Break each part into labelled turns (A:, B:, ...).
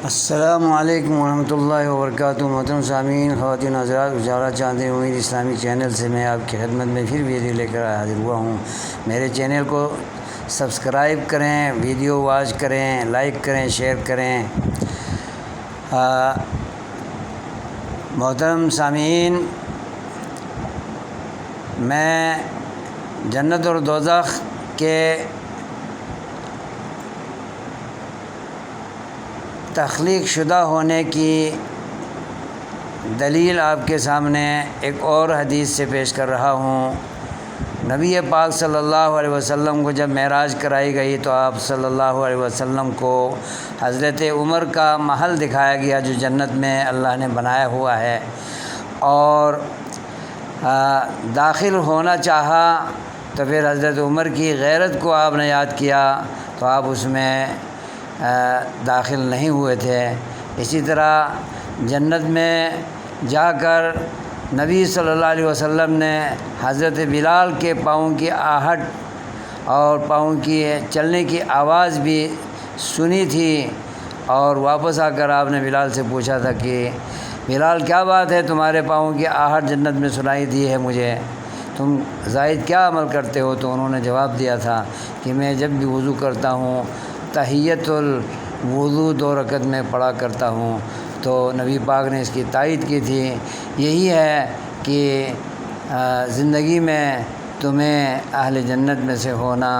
A: السلام علیکم ورحمۃ اللہ وبرکاتہ۔ محترم سامعین، خواتین حضرات، اجالا چاند امید اسلامی چینل سے میں آپ کی خدمت میں پھر ویڈیو لے کر حاضر ہوا ہوں۔ میرے چینل کو سبسکرائب کریں، ویڈیو واچ کریں، لائک کریں، شیئر کریں۔ محترم سامعین، میں جنت اور دوزخ کے تخلیق شدہ ہونے کی دلیل آپ کے سامنے ایک اور حدیث سے پیش کر رہا ہوں۔ نبی پاک صلی اللہ علیہ وسلم کو جب معراج کرائی گئی تو آپ صلی اللہ علیہ وسلم کو حضرت عمر کا محل دکھایا گیا جو جنت میں اللہ نے بنایا ہوا ہے، اور داخل ہونا چاہا تو پھر حضرت عمر کی غیرت کو آپ نے یاد کیا تو آپ اس میں داخل نہیں ہوئے تھے۔ اسی طرح جنت میں جا کر نبی صلی اللہ علیہ وسلم نے حضرت بلال کے پاؤں کی آہٹ اور پاؤں کی چلنے کی آواز بھی سنی تھی، اور واپس آ کر آپ نے بلال سے پوچھا تھا کہ بلال کیا بات ہے، تمہارے پاؤں کی آہٹ جنت میں سنائی دی ہے مجھے، تم زائد کیا عمل کرتے ہو؟ تو انہوں نے جواب دیا تھا کہ میں جب بھی وضو کرتا ہوں تحیۃ الوضو 2 رکعت میں پڑھا کرتا ہوں۔ تو نبی پاک نے اس کی تائید کی تھی۔ یہی ہے کہ زندگی میں تمہیں اہل جنت میں سے ہونا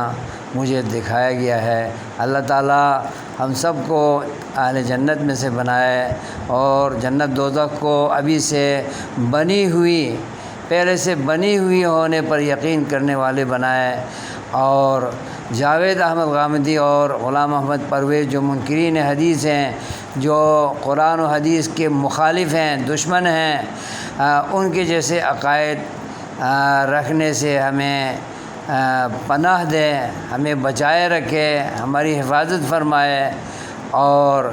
A: مجھے دکھایا گیا ہے۔ اللہ تعالیٰ ہم سب کو اہل جنت میں سے بنائے، اور جنت دوزخ کو ابھی سے بنی ہوئی، پہلے سے بنی ہوئی ہونے پر یقین کرنے والے بنائے۔ اور جاوید احمد غامدی اور غلام احمد پرویز جو منکرین حدیث ہیں، جو قرآن و حدیث کے مخالف ہیں، دشمن ہیں، ان کے جیسے عقائد رکھنے سے ہمیں پناہ دے، ہمیں بچائے رکھے، ہماری حفاظت فرمائے، اور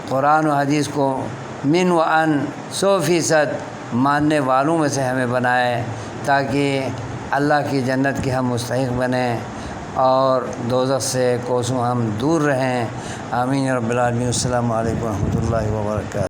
A: قرآن و حدیث کو من و ان 100% ماننے والوں میں سے ہمیں بنائے، تاکہ اللہ کی جنت کے ہم مستحق بنیں اور دوزخ سے کوسوں ہم دور رہیں۔ آمین رب العالمین۔ السلام علیکم ورحمۃ اللہ وبرکاتہ۔